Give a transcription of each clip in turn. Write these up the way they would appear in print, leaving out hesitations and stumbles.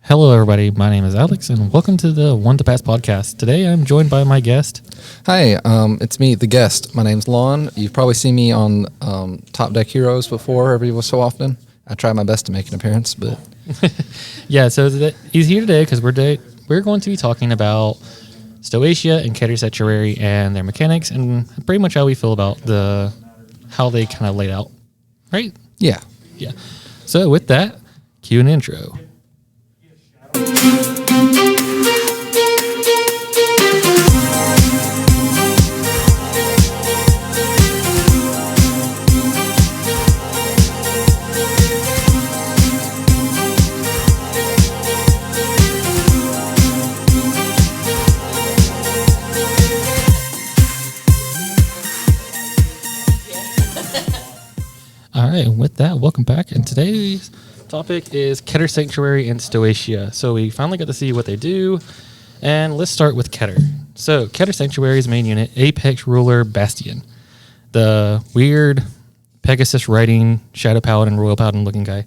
Hello, everybody. My name is Alex, and welcome to the One to Pass podcast. Today, I'm joined by my guest. Hi, it's me, the guest. My name's Lon. You've probably seen me on Top Deck Heroes before, every so often. I try my best to make an appearance, but Yeah, so he's here today because we're going to be talking about Stoicheia and Keter and Stoicheia and their mechanics, and pretty much how we feel about how they kind of laid out, right? yeah. Yeah. So with that, cue an intro. All right, and with that, welcome back. And today's topic is Keter Sanctuary and Stoicheia. So we finally got to see what they do. And let's start with Keter. So Keter Sanctuary's main unit, Apex Ruler Bastion. The weird Pegasus riding Shadow Paladin, Royal Paladin looking guy.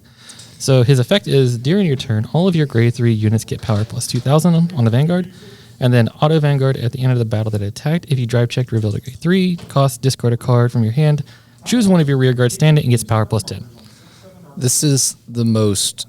So his effect is, during your turn, all of your grade 3 units get power plus 2,000 on the Vanguard. And then auto Vanguard at the end of the battle that it attacked. If you drive checked, reveal a grade 3, cost, discard a card from your hand. Choose one of your rear guards, stand it, and gets power plus 10. This is the most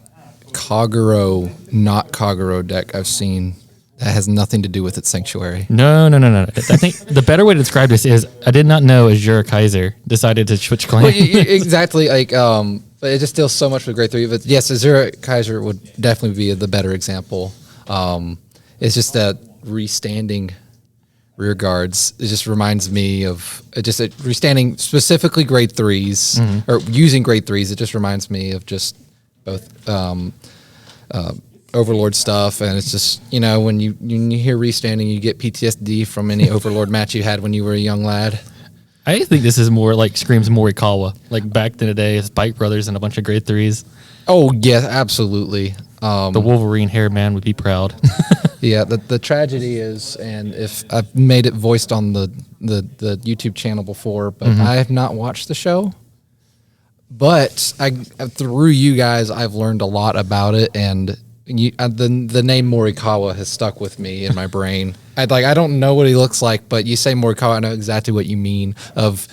Kagero, not Kagero deck I've seen that has nothing to do with its Sanctuary. No. I think the better way to describe this is I did not know Azure Kaiser decided to switch clans. Well, exactly, but it just deals so much with grade 3. But yes, Azure Kaiser would definitely be the better example. It's just that restanding rear guards. It just reminds me of restanding specifically grade 3s or using grade 3s. It just reminds me of just both Overlord stuff, and it's just, when you hear restanding, you get PTSD from any Overlord match you had when you were a young lad. I think this is more like screams Morikawa, like back in the day, it's Bike Brothers and a bunch of grade 3s. Oh yeah, absolutely. The Wolverine hair man would be proud. Yeah, the tragedy is, and if I've made it voiced on the YouTube channel before, but I have not watched the show. But through you guys, I've learned a lot about it, and the name Morikawa has stuck with me in my brain. I don't know what he looks like, but you say Morikawa, I know exactly what you mean. That's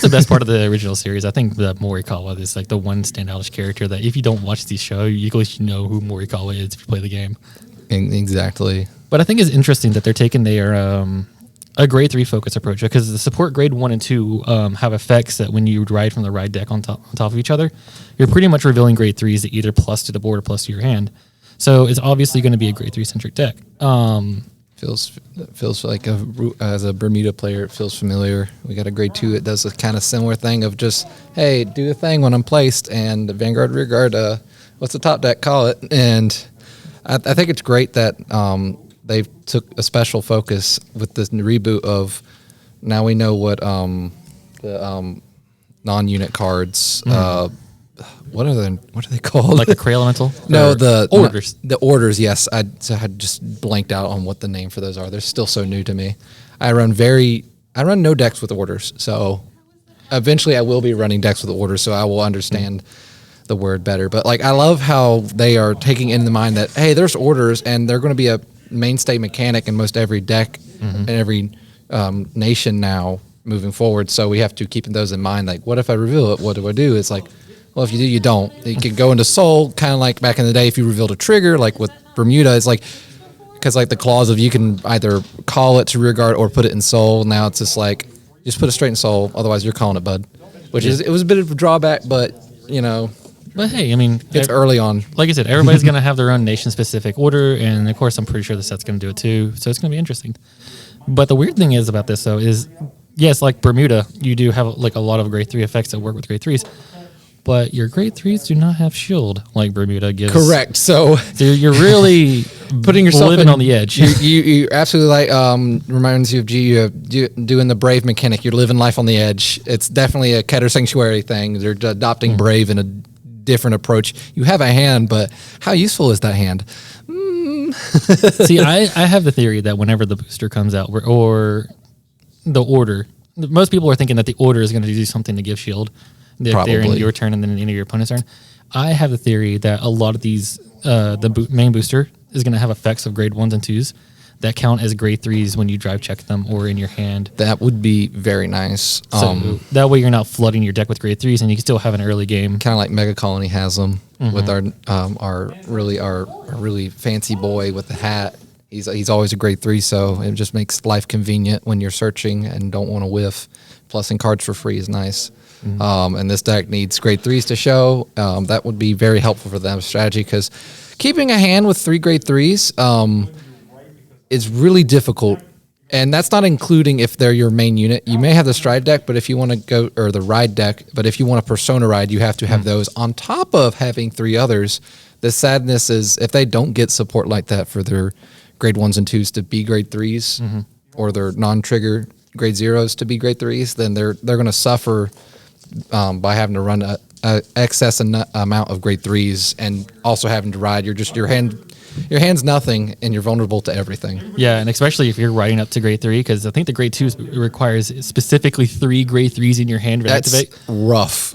the best part of the original series. I think that Morikawa is like the one standoutish character that if you don't watch the show, you at least know who Morikawa is if you play the game. Exactly. But I think it's interesting that they're taking their a grade 3 focus approach, because the support grade 1 and 2 have effects that when you ride from the ride deck on top of each other, you're pretty much revealing grade 3s that either plus to the board or plus to your hand. So it's obviously going to be a grade 3 centric deck. Feels like as a Bermuda player, it feels familiar. We got a grade 2 that does a kind of similar thing of just, hey, do a thing when I'm placed, and the Vanguard, rear guard, what's the top deck, call it. And I think it's great that they took a special focus with this reboot of, now we know what the non-unit cards, what are they called? Like the Cray Elemental? No, the orders. The orders, yes. I had just blanked out on what the name for those are. They're still so new to me. I run no decks with orders, so eventually I will be running decks with orders, so I will understand the word better. But I love how they are taking into mind that, hey, there's orders, and they're going to be a mainstay mechanic in most every deck and every nation now moving forward. So we have to keep those in mind. Like, what if I reveal it? What do I do? It's like, well, if you do, you don't. You can go into Soul, kind of like back in the day if you revealed a trigger, like with Bermuda. It's like, because the clause of you can either call it to rear guard or put it in Soul. Now it's just like, just put it straight in Soul. Otherwise, you're calling it Bud. It was a bit of a drawback, but, But hey, it's early on. Like I said, everybody's going to have their own nation-specific order, and of course, I'm pretty sure the set's going to do it too, so it's going to be interesting. But the weird thing is about this, though, is, yes, like Bermuda, you do have a lot of grade 3 effects that work with grade 3s, but your grade 3s do not have shield like Bermuda gives. Correct. So you're really putting yourself living on the edge. You absolutely reminds you of doing the Brave mechanic. You're living life on the edge. It's definitely a Keter Sanctuary thing. They're adopting Brave in a different approach. You have a hand, but how useful is that hand? See, I have the theory that whenever the booster comes out, or the order, most people are thinking that the order is going to do something to give shield. They're in your turn and then into your opponent's turn. I have the theory that a lot of these main booster is going to have effects of grade 1s and 2s that count as grade 3s when you drive check them or in your hand. That would be very nice. So that way you're not flooding your deck with grade 3s and you can still have an early game. Kind of like Mega Colony has them with our really fancy boy with the hat. He's always a grade 3, so it just makes life convenient when you're searching and don't want to whiff. Plussing cards for free is nice. And this deck needs grade 3s to show. That would be very helpful for them strategy, because keeping a hand with 3 grade 3s is really difficult. And that's not including if they're your main unit. You may have the Stride deck, but if you want to go, or the Ride deck, but if you want a Persona Ride, you have to have those on top of having 3 others. The sadness is if they don't get support like that for their grade 1s and 2s to be grade 3s, or their non-trigger grade 0s to be grade 3s, then they're going to suffer by having to run a excess amount of grade 3s and also having to ride. Your hand's nothing, and you're vulnerable to everything. Yeah, and especially if you're riding up to grade 3, because I think the grade 2s requires specifically 3 grade 3s in your hand to activate. That's rough.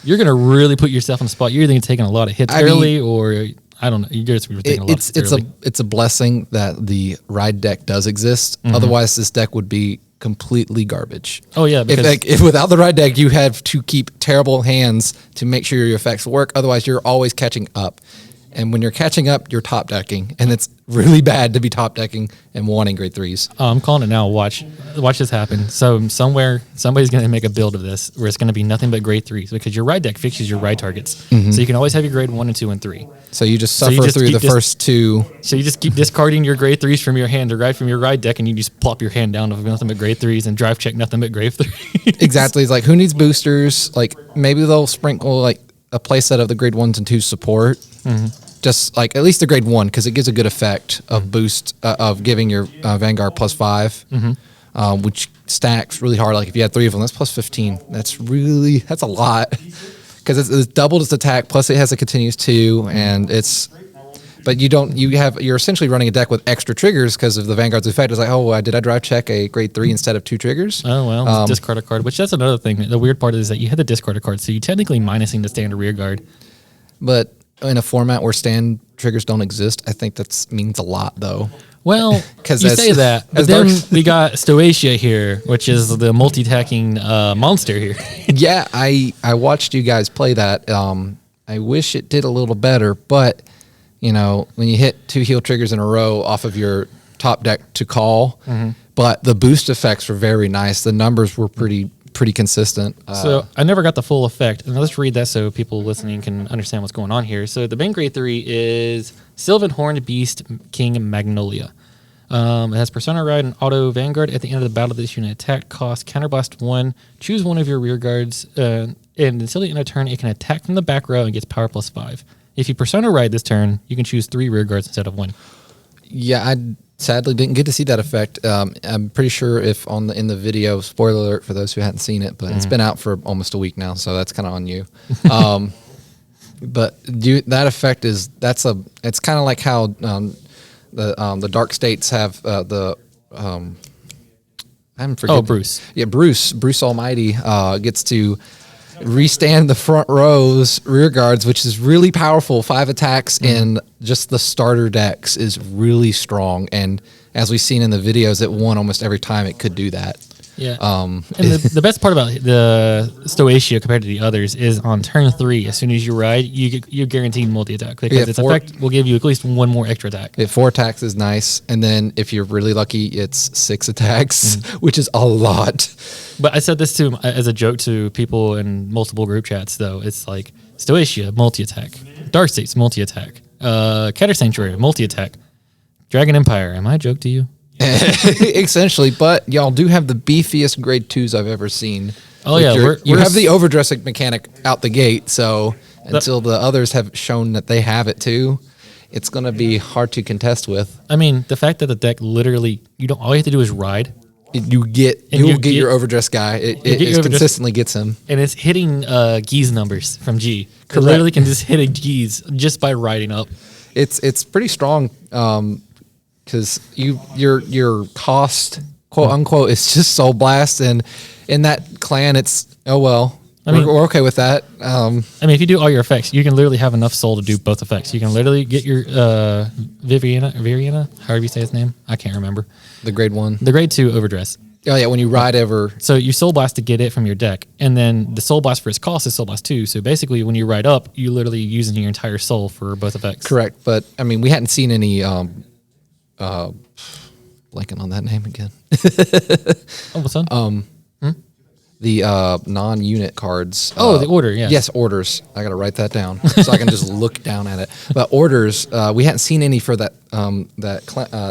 You're gonna really put yourself on the spot. You're either taking a lot of hits early, or I don't know. You're just taking a lot of hits early. It's a blessing that the Ride deck does exist. Otherwise, this deck would be completely garbage. Oh yeah, because if without the Ride deck, you have to keep terrible hands to make sure your effects work. Otherwise, you're always catching up. And when you're catching up, you're top decking, and it's really bad to be top decking and wanting grade 3s. I'm calling it now. Watch this happen. So somewhere, somebody's going to make a build of this where it's going to be nothing but grade 3s, because your Ride deck fixes your ride targets. So you can always have your grade 1 and 2 and 3. So you just suffer through the first 2. So you just keep discarding your grade 3s from your hand to ride from your Ride deck, and you just plop your hand down with nothing but grade 3s and drive check nothing but grade 3s. Exactly. It's like, who needs boosters? Like, maybe they'll sprinkle like a playset of the grade 1s and 2s support. Just like at least the grade 1, because it gives a good effect of boost of giving your Vanguard +5, which stacks really hard. Like if you had 3 of them, that's +15. That's a lot, because it's doubled its attack, plus it has a continuous 2, and but you're essentially running a deck with extra triggers because of the Vanguard's effect. It's like, oh, did I drive check a grade 3 instead of 2 triggers? Oh well, discard a card. Which that's another thing. The weird part is that you had to discard a card, so you technically minusing the standard rear guard. But in a format where stand triggers don't exist, I think that means a lot, though. Well, because you say that, but then we got Stoicheia here, which is the multi-attacking monster here. Yeah, I watched you guys play that. I wish it did a little better, but when you hit 2 heal triggers in a row off of your top deck to call, but the boost effects were very nice. The numbers were pretty consistent. So I never got the full effect. And let's read that so people listening can understand what's going on here. So the main grade 3 is Sylvan Horned Beast King Magnolia. It has Persona Ride and Auto Vanguard. At the end of the battle, this unit attack cost Counterblast 1. Choose one of your rear guards. And until the end of turn, it can attack from the back row and gets power +5. If you Persona Ride this turn, you can choose 3 rear guards instead of 1. Yeah, I sadly didn't get to see that effect. I'm pretty sure in the video, spoiler alert for those who hadn't seen it, but it's been out for almost a week now, so that's kind of on you. But that effect it's kind of like how the Dark States have I'm forgetting. Oh, Bruce. Yeah, Bruce Almighty gets to restand the front rows rear guards, which is really powerful. 5 attacks in just the starter decks is really strong, and as we've seen in the videos, it won almost every time it could do that. Yeah. And the best part about the Stoicheia compared to the others is on turn 3, as soon as you ride, you're guaranteed multi-attack, because its effect will give you at least 1 more extra attack. 4 attacks is nice, and then if you're really lucky, it's 6 attacks, which is a lot. But I said this too as a joke to people in multiple group chats, though. It's like Stoicheia, multi-attack. Dark States, multi-attack. Keter Sanctuary, multi-attack. Dragon Empire, am I a joke to you? Essentially, but y'all do have the beefiest grade 2s I've ever seen. Oh yeah, you have the overdressing mechanic out the gate, so until the others have shown that they have it too, it's going to be hard to contest with. I mean, the fact that the deck literally, all you have to do is ride. You'll get your overdressed guy. It consistently gets him, and it's hitting G's numbers from G. Correct. It literally can just hit a G's just by riding up. It's pretty strong. Because your cost, quote unquote, is just Soul Blast, and in that clan, it's we're okay with that. I mean, if you do all your effects, you can literally have enough soul to do both effects. You can literally get your Viviana, however you say his name. I can't remember. The grade 1. The grade 2 overdress. Oh yeah, when you ride over. So you soul blast to get it from your deck, and then the soul blast for its cost is soul blast 2. So basically, when you ride up, you literally using your entire soul for both effects. Correct, but I mean, we hadn't seen any. Blanking on that name again. Oh, what's on? The non-unit cards. The order, yeah. Yes, orders. I got to write that down so I can just look down at it. But orders, we hadn't seen any for that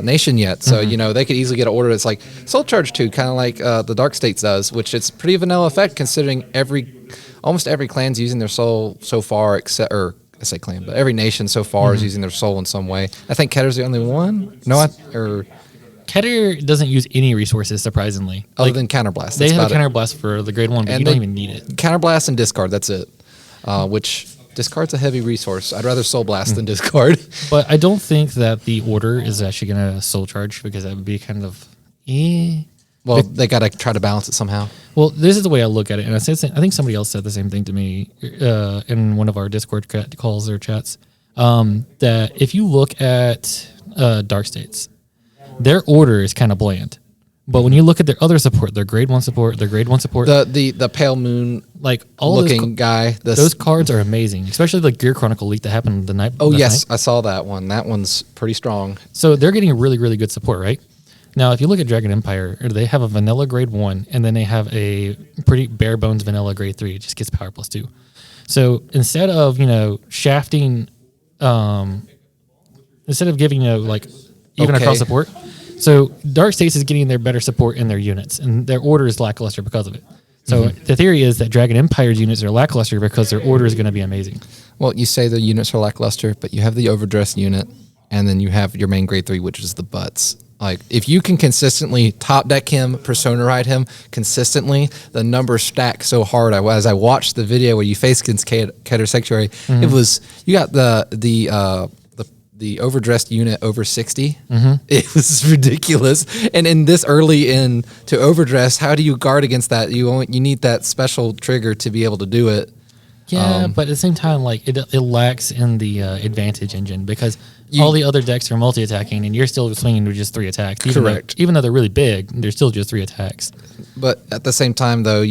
nation yet. So, they could easily get an order that's like Soul Charge 2, kind of like the Dark States does, which it's pretty vanilla effect considering almost every clan's using their soul so far, except, or I say clan, but every nation so far is using their soul in some way. I think Keter's the only one. Keter doesn't use any resources, surprisingly. Other than Counterblast. They have a Counterblast for the grade 1, but you don't even need it. Counterblast and discard, that's it. Which discard's a heavy resource. I'd rather Soul Blast than discard. But I don't think that the order is actually going to soul charge because that would be kind of Well, they got to try to balance it somehow. Well, this is the way I look at it. And I think somebody else said the same thing to me in one of our Discord calls or chats. That if you look at Dark States, their order is kind of bland. But when you look at their other support, their grade 1 support, the Pale Moon like all looking guy, those cards are amazing, especially the Gear Chronicle leak that happened the night. Oh yes, night. I saw that one. That one's pretty strong. So they're getting a really, really good support, right? Now, if you look at Dragon Empire, they have a vanilla grade 1, and then they have a pretty bare bones vanilla grade 3. It just gets power +2. So instead of shafting, instead of giving even across support. So Dark States is getting their better support in their units, and their order is lackluster because of it. So the theory is that Dragon Empire's units are lackluster because their order is going to be amazing. Well, you say the units are lackluster, but you have the overdressed unit, and then you have your main grade 3, which is the butts. Like, if you can consistently top deck him, persona ride him consistently, the numbers stack so hard. As I watched the video where you face against Keter Sanctuary, it was, you got the overdressed unit over 60. It was ridiculous. And in this early in to overdress, how do you guard against that? You need that special trigger to be able to do it. Yeah, but at the same time, it lacks in the advantage engine because all the other decks are multi-attacking, and you're still swinging with just 3 attacks. Correct. Even though they're really big, they're still just 3 attacks. But at the same time, though,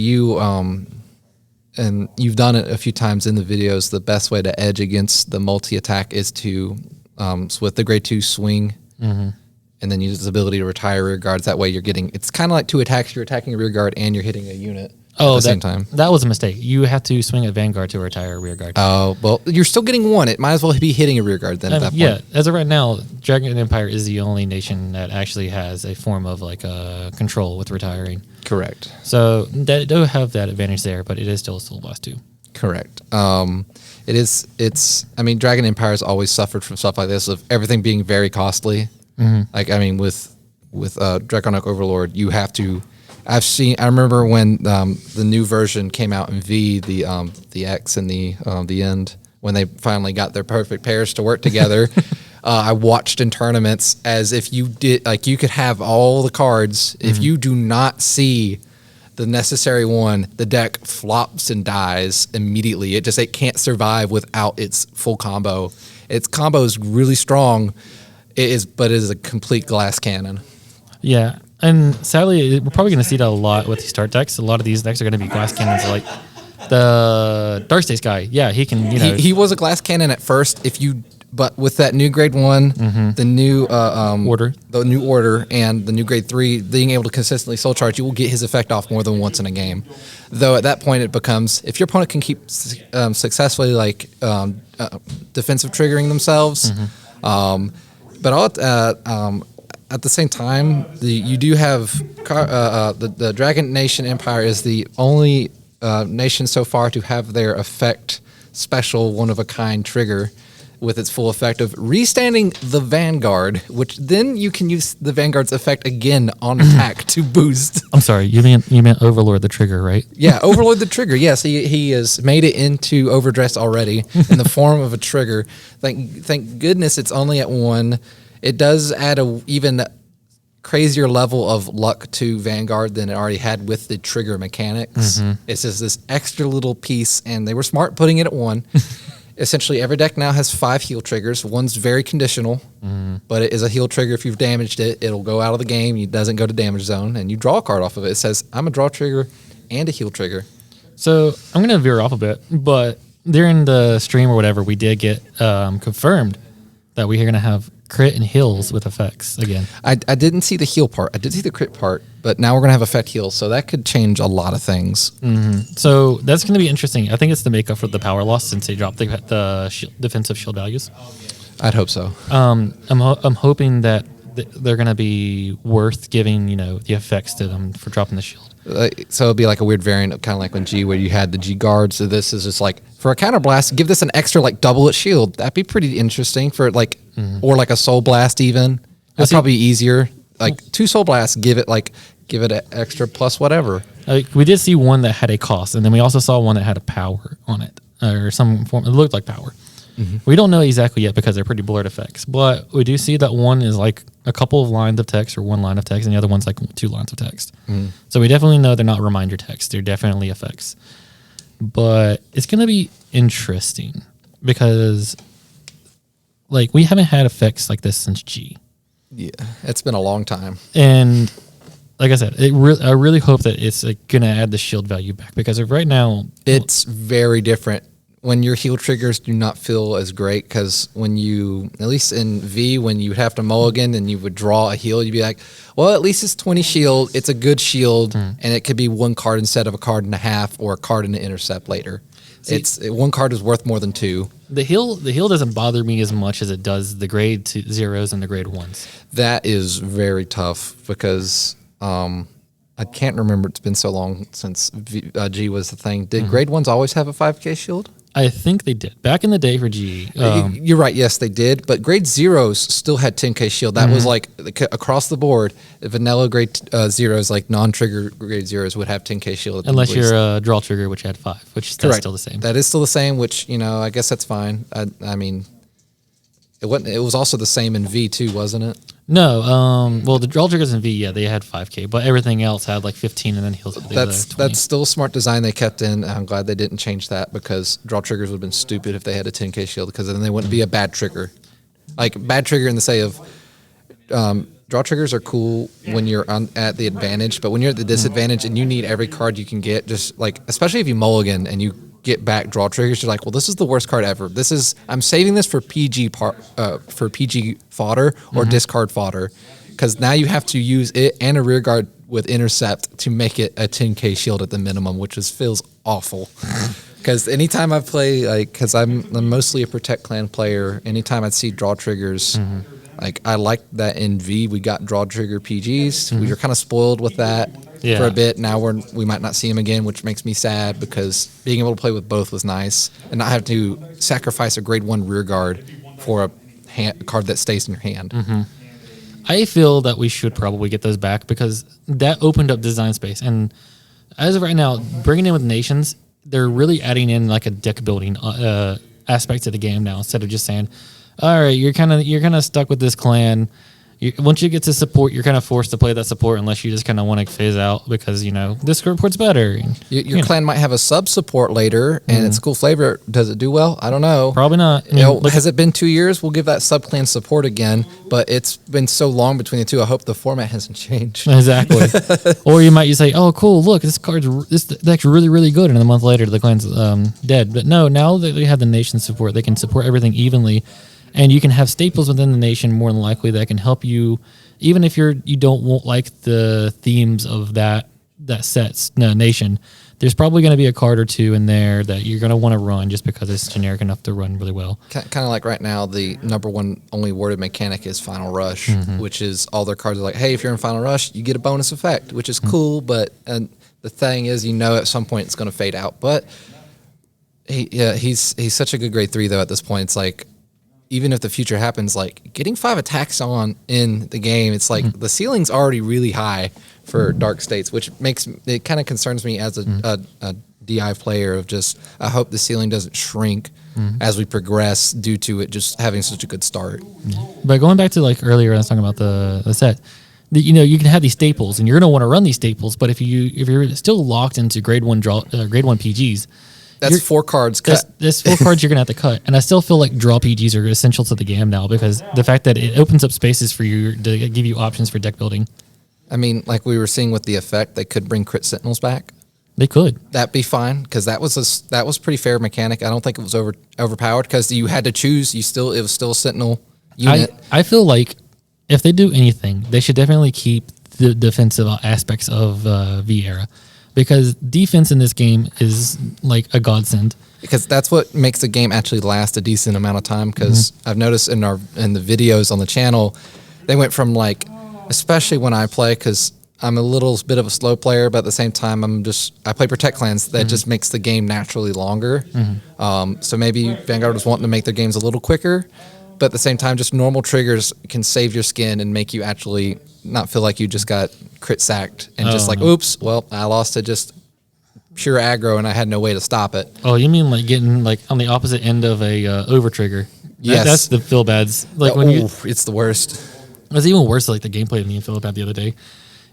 and you've done it a few times in the videos, the best way to edge against the multi-attack is to with the grade 2 swing, and then use his ability to retire rear guards. That way it's kind of like 2 attacks. You're attacking a rear guard and you're hitting a unit at the same time. That was a mistake. You have to swing a Vanguard to retire a rear guard. Oh, well, you're still getting 1. It might as well be hitting a rear guard then at that point. Yeah, as of right now, Dragon Empire is the only nation that actually has a form of control with retiring. Correct. So they do have that advantage there, but it is still a Soul Blast 2. Correct. I mean, Dragon Empire has always suffered from stuff like this, of everything being very costly. With Draconic Overlord, you have to. I remember when the new version came out in V, the X and the End, when they finally got their perfect pairs to work together. I watched in tournaments as if you did, you could have all the cards. If you do not see the necessary one, the deck flops and dies immediately. It can't survive without its full combo. Its combo is really strong. But it is a complete glass cannon. Yeah, and sadly, we're probably going to see that a lot with these start decks. A lot of these decks are going to be glass cannons, like the Dark States guy. Yeah, he can. He was a glass cannon at first. But with that new grade 1, the new order, and the new grade 3, being able to consistently soul charge, you will get his effect off more than once in a game. Though at that point it becomes, if your opponent can keep successfully defensive triggering themselves, but at the same time, you do have the Dragon Nation Empire is the only nation so far to have their effect special one of a kind trigger with its full effect of restanding the Vanguard, which then you can use the Vanguard's effect again on attack to boost. I'm sorry, you meant Overlord the trigger, right? Yeah, Overlord the trigger. Yes, he has made it into overdress already in the form of a trigger. Thank goodness it's only at 1. It does add a even crazier level of luck to Vanguard than it already had with the trigger mechanics. Mm-hmm. It's just this extra little piece, and they were smart putting it at 1. Essentially, every deck now has 5 heal triggers. One's very conditional, but it is a heal trigger. If you've damaged it, it'll go out of the game. It doesn't go to damage zone, and you draw a card off of it. It says, I'm a draw trigger and a heal trigger. So I'm going to veer off a bit, but during the stream or whatever, we did get confirmed that we are going to have crit and heals with effects again. I didn't see the heal part. I did see the crit part, but now we're going to have effect heals, so that could change a lot of things. So that's going to be interesting. I think it's the makeup for the power loss since they dropped the defensive shield values. I'd hope so. I'm hoping that they're going to be worth giving, the effects to them for dropping the shield. So it'd be like a weird variant of kind of like when G, where you had the G guard. So this is just like, for a counter blast, give this an extra like double its shield. That'd be pretty interesting for like, or like a soul blast even. That's probably easier. Like 2 soul blasts, give it an extra plus whatever. We did see one that had a cost, and then we also saw one that had a power on it, or some form. It looked like power. We don't know exactly yet because they're pretty blurred effects, but we do see that one is like a couple of lines of text or 1 line of text, and the other one's like 2 lines of text. So we definitely know they're not reminder text. They're definitely effects. But it's going to be interesting because like we haven't had effects like this since G. Yeah, it's been a long time. And like I said, I really hope that it's going to add the shield value back because of right now, it's very different. When your heal triggers do not feel as great, because when you, at least in V, when you would have to mulligan and you would draw a heal, you'd be like, well, at least it's 20 shield. It's a good shield, and it could be 1 card instead of a card and a half or a card and an intercept later. See, 1 card is worth more than 2. The heal doesn't bother me as much as it does the grade 0s and the grade 1s. That is very tough because I can't remember. It's been so long since G was the thing. Did grade 1s always have a 5k shield? I think they did. Back in the day for G. You're right. Yes, they did. But grade 0s still had 10k shield. That was like across the board. Vanilla grade 0s, like non-trigger grade 0s, would have 10k shield. Unless you're a draw trigger, which had 5, which is still the same. That is still the same, which, I guess that's fine. I mean, it wasn't. It was also the same in V too, wasn't it? No. Well, the draw triggers in V, yeah, they had 5k, but everything else had like 15 and then heals. That's still a smart design they kept in. I'm glad they didn't change that because draw triggers would have been stupid if they had a 10k shield because then they wouldn't be a bad trigger. Like bad trigger in the say of draw triggers are cool when you're at the advantage, but when you're at the disadvantage and you need every card you can get, just like especially if you mulligan and you get back draw triggers, you're like, well, this is the worst card ever. I'm saving this for PG fodder or discard fodder, because now you have to use it and a rear guard with intercept to make it a 10k shield at the minimum, which feels awful. Because anytime I play, because I'm mostly a Protect Clan player, anytime I'd see draw triggers, I like that in V we got draw trigger PGs. We were kind of spoiled with that for a bit. Now we might not see them again, which makes me sad because being able to play with both was nice and not have to sacrifice a grade 1 rear guard for a card that stays in your hand. I feel that we should probably get those back because that opened up design space. And as of right now, bringing in with nations, they're really adding in like a deck building aspect to the game now instead of just saying, all right, you're kind of stuck with this clan. Once you get to support, you're kind of forced to play that support unless you just kind of want to phase out because, this support's better. Your clan might have a sub-support later, and it's a cool flavor. Does it do well? I don't know. Probably not. Has it been 2 years? We'll give that sub-clan support again, but it's been so long between the two. I hope the format hasn't changed. Exactly. Or you might say, oh, cool, look, this deck's really, really good, and a month later the clan's dead. But no, now that they have the nation support, they can support everything evenly. And you can have staples within the nation more than likely that can help you, even if you won't like the themes of that nation. There's probably going to be a card or 2 in there that you're going to want to run just because it's generic enough to run really well. Kind of like right now, the number 1 only worded mechanic is Final Rush, which is all their cards are like, hey, if you're in Final Rush, you get a bonus effect, which is cool. But the thing is, at some point it's going to fade out. But he's such a good grade 3 though. At this point, it's like, even if the future happens, like getting 5 attacks on in the game, it's like the ceiling's already really high for Dark States, which makes it kind of concerns me as a DI player of just, I hope the ceiling doesn't shrink as we progress due to it just having such a good start. But going back to like earlier, I was talking about the set. You can have these staples, and you're going to want to run these staples. But if you're still locked into grade 1 PGs, That's 4 cards cut. That's 4 cards you're going to have to cut. And I still feel like draw PGs are essential to the game now because the fact that it opens up spaces for you to give you options for deck building. I mean, like we were seeing with the effect, they could bring crit sentinels back. They could. That'd be fine because that was pretty fair mechanic. I don't think it was overpowered because you had to choose. It was still a sentinel unit. I feel like if they do anything, they should definitely keep the defensive aspects of V era because defense in this game is like a godsend. Because that's what makes the game actually last a decent amount of time. Because I've noticed in the videos on the channel, they went from like, especially when I play, because I'm a little bit of a slow player, but at the same time, I play Protect Clans. That just makes the game naturally longer. So maybe Vanguard was wanting to make their games a little quicker, but at the same time, just normal triggers can save your skin and make you actually not feel like you just got crit sacked and oops, well, I lost to just pure aggro and I had no way to stop it. Oh, you mean like getting like on the opposite end of a over trigger? Yes, that's the feel bads. Like it's the worst. It was even worse, like the gameplay of me and Philip had the other day.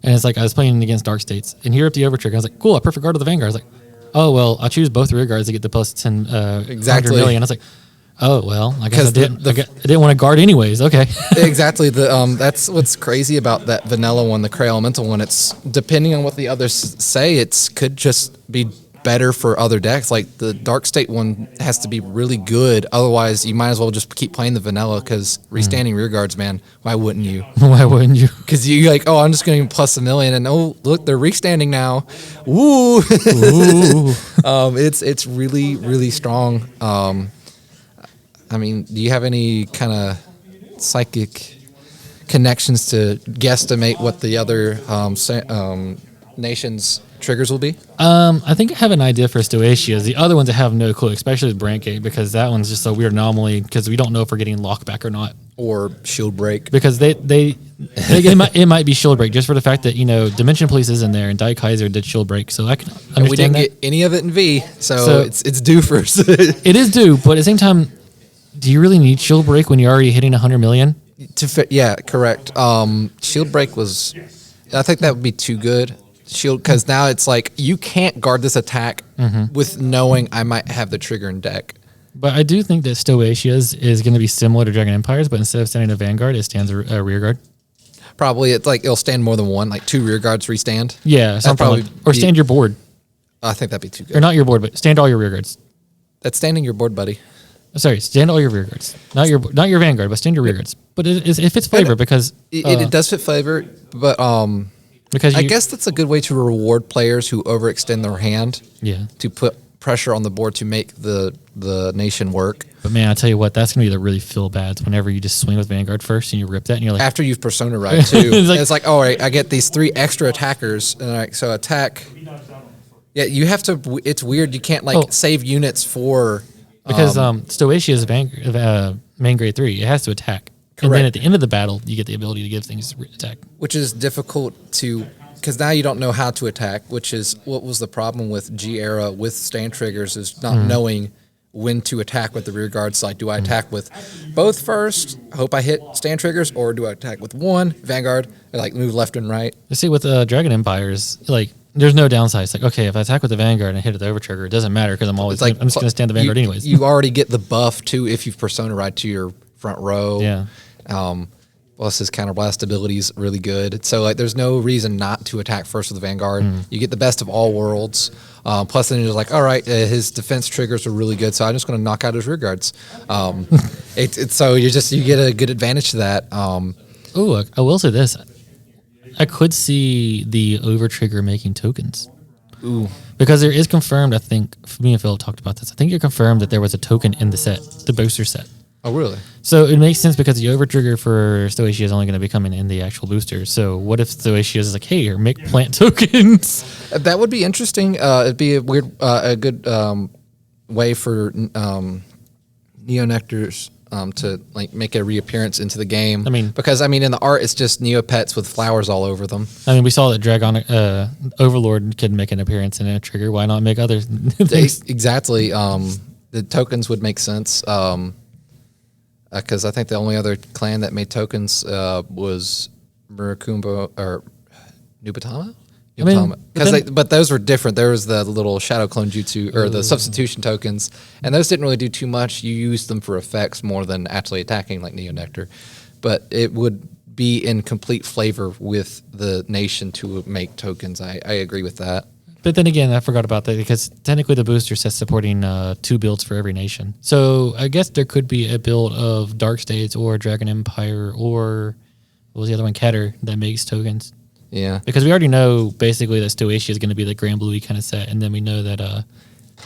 And it's like I was playing against Dark States, and here at the overtrigger, I was like, cool, I perfect guard of the Vanguard. I was like, oh, well, I'll choose both rear guards to get the plus 10 exactly. 100 million. I was like, oh, well, I guess I didn't want to guard anyways. Okay. Exactly. That's what's crazy about that vanilla one, the Cray Elemental one. It's depending on what the others say, it could just be better for other decks. Like the Dark State one has to be really good. Otherwise, you might as well just keep playing the vanilla because restanding rear guards, man, why wouldn't you? Why wouldn't you? Because you like, oh, I'm just going to plus 1 million, and oh, look, they're restanding now. Woo! It's really, really strong. I mean, do you have any kind of psychic connections to guesstimate what the other nations' triggers will be? I think I have an idea for Stoicheia. The other ones I have no clue, especially with Brancate, because that one's just a weird anomaly because we don't know if we're getting lockback or not. Or shield break. Because it might be shield break just for the fact that, Dimension Police is in there and Die Kaiser did shield break. So I can understand and we didn't get any of it in V, so it's due first. It is due, but at the same time, do you really need shield break when you're already hitting 100 million? Yeah, correct. Shield break I think that would be too good. Shield, because now it's like you can't guard this attack with knowing I might have the trigger in deck. But I do think that Stoicheia is going to be similar to Dragon Empires, but instead of standing a Vanguard, it stands a rear guard. Probably it's like it'll stand more than one, like 2 rear guards restand. Yeah, or stand your board. I think that'd be too good. Or not your board, but stand all your rear guards. That's standing your board, buddy. Sorry, stand all your rear guards. Not your Vanguard, but stand your rear guards. But it fits flavor because it does fit flavor, but because I guess that's a good way to reward players who overextend their hand. Yeah. To put pressure on the board to make the nation work. But man, I tell you what, that's gonna be the really feel bads whenever you just swing with Vanguard first and you rip that and you're like after you've persona right too. It's like, all right, I get these 3 extra attackers and so attack. Yeah, you have to. It's weird. You can't save units for because Stoicheia is main grade 3. It has to attack. Correct. And then at the end of the battle, you get the ability to give things attack. Which is difficult because now you don't know how to attack, which is what was the problem with G era with stand triggers is not knowing when to attack with the rear guards. Like, do I attack with both first, hope I hit stand triggers, or do I attack with one, Vanguard, and like move left and right? You see, with Dragon Empires, like, there's no downside. It's like, okay, if I attack with the Vanguard and I hit it the over trigger, it doesn't matter because I'm just going to stand the Vanguard anyways. You already get the buff, too, if you've persona right to your front row. Yeah. Plus his counterblast ability is really good. So like, there's no reason not to attack first with the Vanguard. You get the best of all worlds. Plus then you're like, all right, his defense triggers are really good, so I'm just going to knock out his rear guards. So you get a good advantage to that. Ooh, I will say this: I could see the over trigger making tokens. Ooh. Because there is confirmed. I think me and Phil talked about this. I think you're confirmed that there was a token in the set, the booster set. Oh, really? So it makes sense because the overtrigger for Stoicheia is only going to be coming in the actual booster. So what if Stoicheia is like, hey, here, make plant tokens? That would be interesting. It'd be a good way for Neonectars to like make a reappearance into the game. Because in the art, it's just Neopets with flowers all over them. We saw that Dragon Overlord could make an appearance in a trigger. Why not make other things? Exactly. The tokens would make sense. Because I think the only other clan that made tokens was Murakumbo or Nubatama. I mean, But those were different. There was the little shadow clone jutsu or the substitution tokens, and those didn't really do too much. You used them for effects more than actually attacking, like Neo Nectar. But it would be in complete flavor with the nation to make tokens. I agree with that. But then again, I forgot about that because technically the booster says supporting 2 builds for every nation. So I guess there could be a build of Dark States or Dragon Empire or what was the other one, Keter, that makes tokens. Yeah. Because we already know basically that Stoicheia is going to be the Grand Bluey kind of set, and then we know that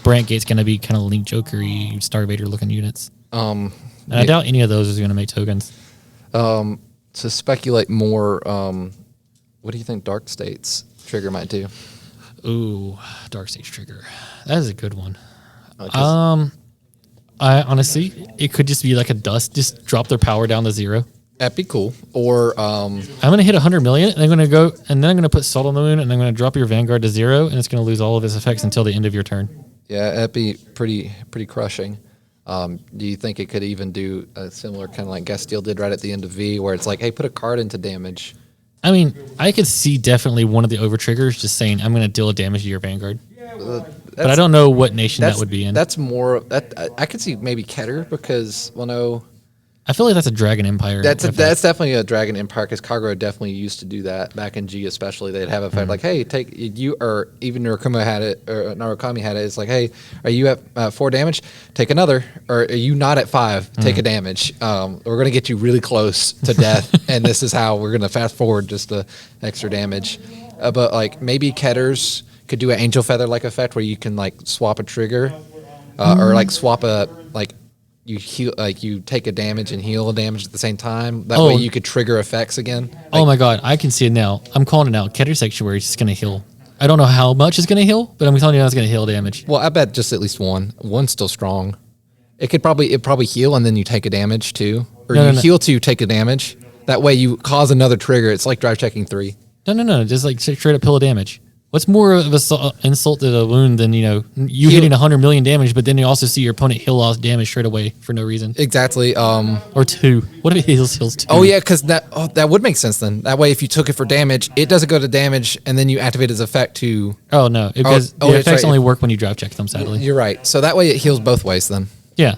Brant Gate's going to be kind of Link Joker-y, Star Vader looking units. And I doubt any of those is going to make tokens. To speculate more, what do you think Dark States trigger might do? Ooh, Dark Stage trigger. That is a good one. I honestly, it could just be like a dust, just drop their power down to 0. That'd be cool. Or I'm gonna hit 100 million, and I'm gonna go, and then I'm gonna put Salt on the Moon, and I'm gonna drop your Vanguard to 0, and it's gonna lose all of its effects until the end of your turn. yeah, that'd be pretty crushing. Do you think it could even do a similar kind of like Gasteel did right at the end of V, where it's like, hey, put a card into damage? I mean, I could see definitely one of the over triggers just saying I'm gonna deal a damage to your Vanguard, but I don't know what nation that would be in. That's more. I could see maybe Keter because no. I feel like that's a Dragon Empire. That's definitely a Dragon Empire because Kagura definitely used to do that back in G, especially. They'd have a fight like, hey, take you, or even Narukami had it, or Narukami had it. It's like, hey, are you at 4 damage? Take another, or are you not at 5? Take a damage. We're gonna get you really close to death, and this is how we're gonna fast forward just the extra damage. But like maybe Ketters could do an Angel Feather like effect where you can like swap a trigger, or like swap a like. You heal, like you take a damage and heal a damage at the same time. That way you could trigger effects again. Oh my god, I can see it now. I'm calling it now. Keter Sanctuary is just going to heal. I don't know how much it's going to heal, but I'm telling you now it's going to heal damage. Well, I bet just at least one. One's still strong. It'd probably heal and then you take a damage too. Or heal to take a damage. That way you cause another trigger. It's like drive checking 3. No. Just like straight up pill of damage. What's more of an insult to the wound than, you hitting 100 million damage, but then you also see your opponent heal off damage straight away for no reason? Exactly. Or 2. What if it heals 2? Oh, yeah, because that would make sense then. That way, if you took it for damage, it doesn't go to damage, and then you activate its effect to... Oh, no. Because the effects only work when you drive check them, sadly. You're right. So that way it heals both ways then. Yeah.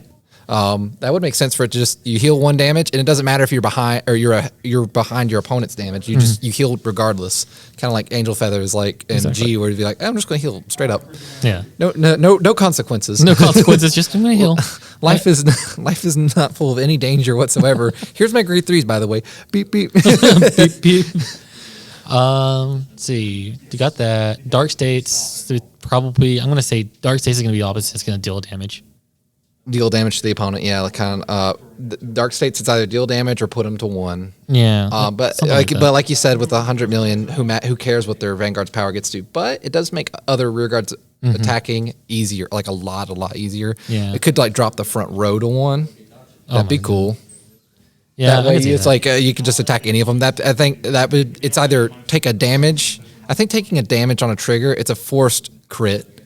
That would make sense for it to just you heal 1 damage, and it doesn't matter if you're behind or you're behind your opponent's damage. You heal regardless. Kind of like Angel Feathers, like in G, where you'd be like, I'm just going to heal straight up. Yeah. No consequences. No consequences. Just I'm going to heal. Life is not full of any danger whatsoever. Here's my grade 3s, by the way. Beep beep. Beep beep. Let's see. You got that. Dark States. Probably. I'm going to say Dark States is going to be opposite. It's going to deal damage. Deal damage to the opponent, yeah. Like kind of Dark States, it's either deal damage or put them to 1. Yeah, but like you said, with 100 million, who cares what their Vanguard's power gets to? But it does make other rearguards attacking easier, like a lot easier. Yeah, it could like drop the front row to 1. That'd be cool. Yeah, that way it's like you could just attack any of them. That I think that would it's either take a damage. I think taking a damage on a trigger, it's a forced crit,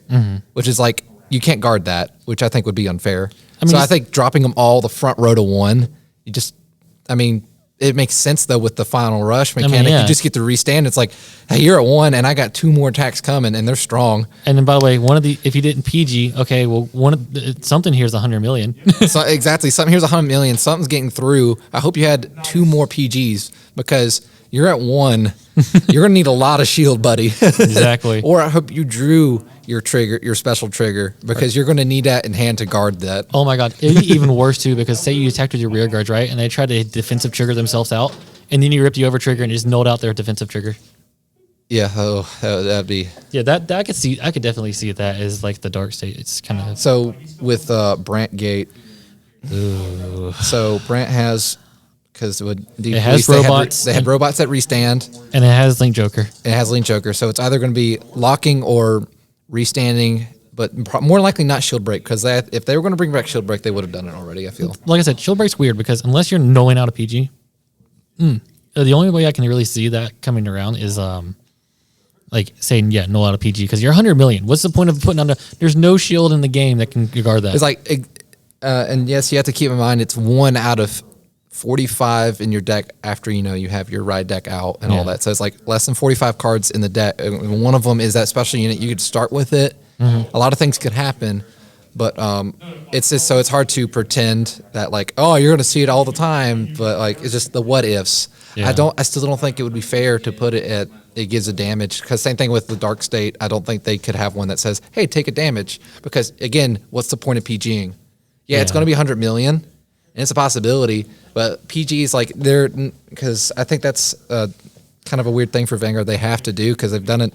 which is like. You can't guard that, which I think would be unfair. I think dropping them all the front row to 1, it makes sense though with the final rush mechanic. You just get to restand. It's like, hey, you're at 1, and I got 2 more attacks coming, and they're strong. And then, by the way, if you didn't PG, okay, well, something here's 100 million. So exactly, something here's 100 million. Something's getting through. I hope you had 2 more PGs because you're at 1. You're gonna need a lot of shield, buddy. Exactly. Or I hope you drew your trigger, your special trigger, because you're going to need that in hand to guard that. Oh my god, it'd be even worse too, because say you attacked with your rear guards, right, and they try to defensive trigger themselves out, and then you rip the over trigger and just nulled out their defensive trigger. Yeah, that'd be. Yeah, that I could see. I could definitely see that as like the Dark State. It's kind of so with Brant Gate. So Brant has. Because it has robots. They had robots that restand, and it has Link Joker. So it's either going to be locking or restanding, but more likely not shield break. Because if they were going to bring back shield break, they would have done it already. I feel like I said, shield break's weird because unless you're nulling out a PG, the only way I can really see that coming around is like saying null out a PG because you're 100 million. What's the point of putting on there's no shield in the game that can guard that? It's like, and yes, you have to keep in mind it's 1 out of 45 in your deck after you have your ride deck out and all that. So it's like less than 45 cards in the deck. And one of them is that special unit. You could start with it. A lot of things could happen, but it's just so it's hard to pretend that like, oh, you're going to see it all the time. But like it's just the what ifs. Yeah. I still don't think it would be fair to put it at it gives a damage, because same thing with the Dark State. I don't think they could have one that says, hey, take a damage, because again, what's the point of PGing? Yeah, it's going to be 100 million, and it's a possibility, but PGs like they're, because I think that's kind of a weird thing for Vanguard they have to do, because they've done it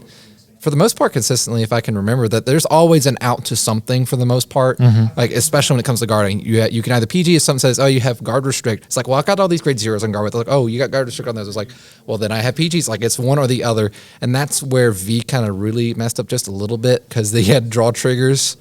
for the most part consistently, if I can remember, that there's always an out to something for the most part. Like especially when it comes to guarding, you can either PG if something says, oh, you have guard restrict. It's like, well, I got all these grade zeros on guard with. Like, oh, you got guard restrict on those. It's like, well, then I have PGs. Like it's one or the other, and that's where V kind of really messed up just a little bit, because they had draw triggers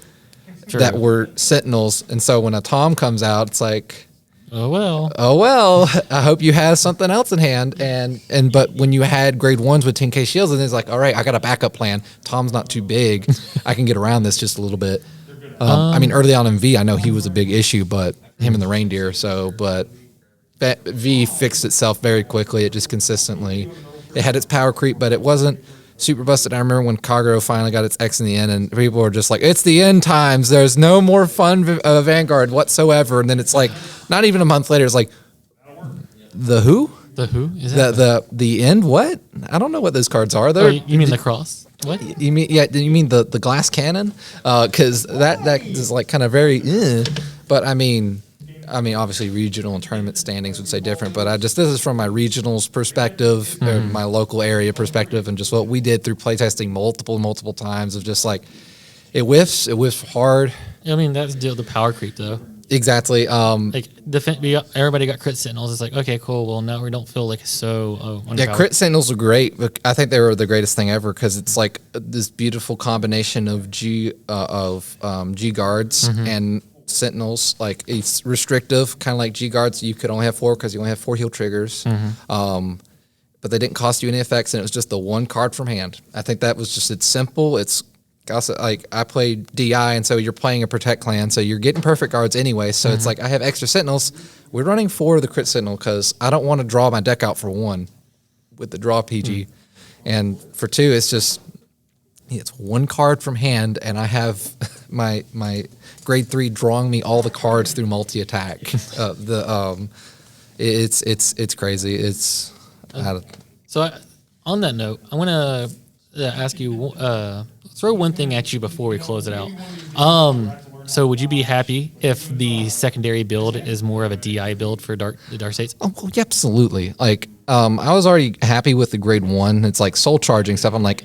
that were sentinels, and so when a Tom comes out, it's like, oh well, I hope you have something else in hand. And but when you had grade ones with 10k shields, and it's like, all right, I got a backup plan. Tom's not too big. I can get around this just a little bit. I mean, early on in V, I know he was a big issue, but him and the reindeer. So, but V fixed itself very quickly. It just consistently, it had its power creep, but it wasn't super busted. I remember when Kagero finally got its X in the end, and people were just like, it's the end times. There's no more fun Vanguard whatsoever. And then it's like, not even a month later, it's like, the who? The who? Is that the end? What? I don't know what those cards are. Oh, you mean the cross? What? You mean the glass cannon? Because that is like kind of very, but I mean, obviously regional and tournament standings would say different, but this is from my regionals perspective, or my local area perspective, and just what we did through playtesting multiple times of just like, it whiffs hard. I mean, that's the power creep though. Exactly. Like everybody got crit sentinels. It's like, okay, cool. Well, now we don't feel like so. Yeah, crit sentinels are great. But I think they were the greatest thing ever, because it's like this beautiful combination of G guards and sentinels. Like it's restrictive, kind of like G guards. You could only have 4 because you only have 4 heal triggers. But they didn't cost you any effects, and it was just the one card from hand. I think that was just, it's simple. It's also, like I played DI, and so you're playing a protect clan, so you're getting perfect guards anyway. So it's like I have extra sentinels. We're running 4 of the crit sentinel because I don't want to draw my deck out for 1 with the draw PG, and for 2 it's just it's 1 card from hand, and I have my grade 3 drawing me all the cards through multi attack. It's crazy. So on that note, I want to ask you. Throw one thing at you before we close it out. So would you be happy if the secondary build is more of a DI build for the Dark States? Oh, well, yeah, absolutely. Like, I was already happy with the grade 1. It's like soul charging stuff. I'm like,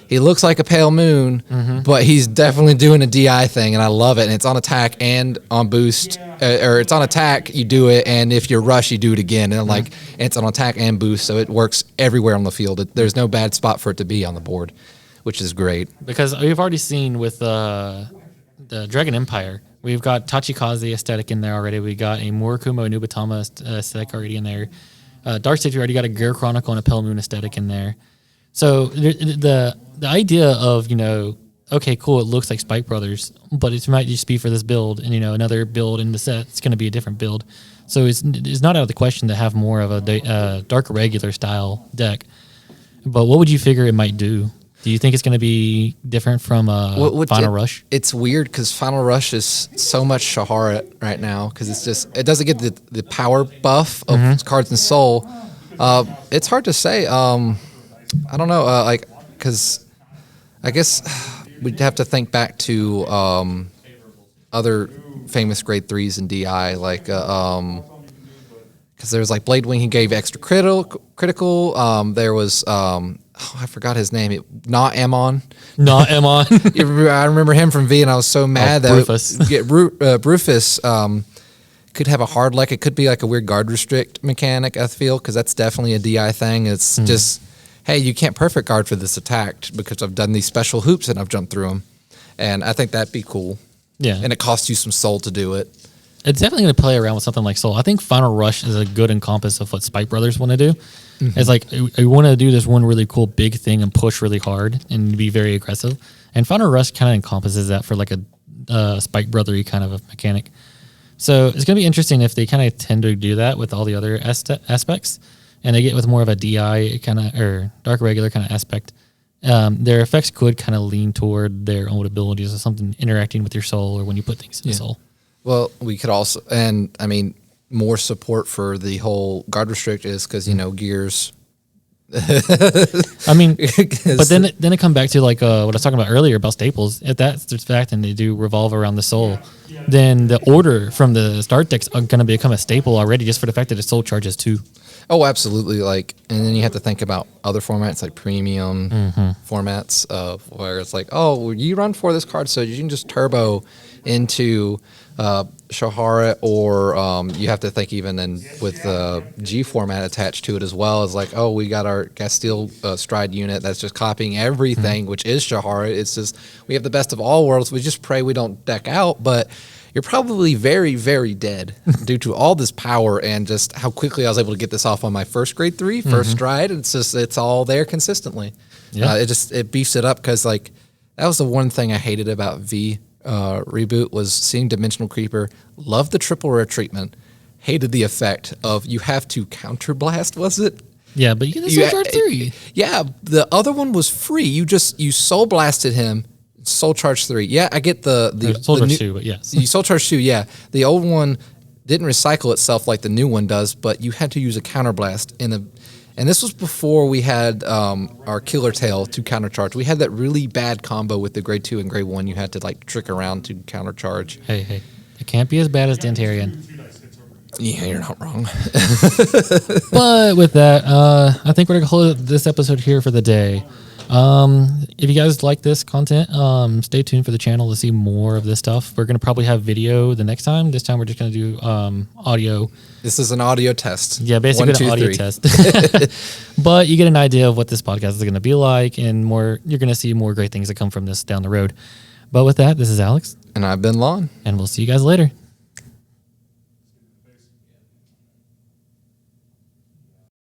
he looks like a pale moon, but he's definitely doing a DI thing, and I love it. And it's on attack and on boost, or it's on attack, you do it, and if you rush, you do it again. And like, it's on attack and boost, so it works everywhere on the field. There's no bad spot for it to be on the board, which is great. Because we've already seen with the Dragon Empire, we've got Tachikaze aesthetic in there already. We got a Murakumo Nubatama aesthetic already in there. Dark State, we already got a Ger Chronicle and a Pale Moon aesthetic in there. So the idea of, okay, cool, it looks like Spike Brothers, but it might just be for this build, and another build in the set, it's going to be a different build. So it's not out of the question to have more of a Dark Regular style deck. But what would you figure it might do? Do you think it's going to be different from Final Rush? It's weird because Final Rush is so much Shahara right now, because it doesn't get the power buff of Cards and Soul. It's hard to say. I don't know, because I guess we'd have to think back to other famous grade 3s in DI, like because there's like Blade Wing, he gave extra critical. There was I forgot his name. Not Amon. I remember him from V, and I was so mad that Rufus could have a hard luck. It could be like a weird guard restrict mechanic, I feel, because that's definitely a DI thing. It's just, hey, you can't perfect guard for this attack because I've done these special hoops and I've jumped through them. And I think that'd be cool. Yeah. And it costs you some soul to do it. It's definitely going to play around with something like Soul. I think Final Rush is a good encompass of what Spike Brothers want to do. It's like, we want to do this one really cool big thing and push really hard and be very aggressive. And Final Rush kind of encompasses that for like a Spike Brothery kind of a mechanic. So it's going to be interesting if they kind of tend to do that with all the other aspects, and they get with more of a DI kind of or dark regular kind of aspect. Their effects could kind of lean toward their own abilities or something interacting with your soul or when you put things in the soul. Well, we could also, and I mean, more support for the whole guard restrict is because, gears. I mean, but then it come back to like what I was talking about earlier about staples. If that's the fact and they do revolve around the soul, then the order from the start decks are going to become a staple already just for the fact that the soul charges 2. Oh, absolutely. Like, and then you have to think about other formats like premium formats of where it's like, oh, you run for this card, so you can just turbo into Shahara, or you have to think even then with the G format attached to it as well as like, oh, we got our Castile Stride unit that's just copying everything, which is Shahara. It's just we have the best of all worlds. We just pray we don't deck out, but you're probably very, very dead due to all this power and just how quickly I was able to get this off on my first grade 3, first stride. It's all there consistently. Yeah. It beefs it up because like that was the one thing I hated about V reboot was seeing Dimensional Creeper. Loved the triple rare treatment. Hated the effect of you have to counterblast. Was it? Yeah, but you get the soul charge 3. Yeah, the other one was free. You soul blasted him. Soul charge 3. Yeah, I get the soul charge 2, but yes. You soul charge 2, yeah. The old one didn't recycle itself like the new one does, but you had to use a counterblast and this was before we had our Killer Tail to countercharge. We had that really bad combo with the grade 2 and grade 1. You had to like trick around to countercharge. Hey. It can't be as bad as Dantarian. Yeah, you're not wrong. But with that, I think we're going to close this episode here for the day. If you guys like this content, stay tuned for the channel to see more of this stuff. We're going to probably have video the next time. This time we're just going to do audio. This is an audio test. Yeah, basically 1, 2, an audio 3. test. But you get an idea of what this podcast is going to be like, and you're going to see more great things that come from this down the road. But with that, this is Alex. And I've been Lon. And we'll see you guys later.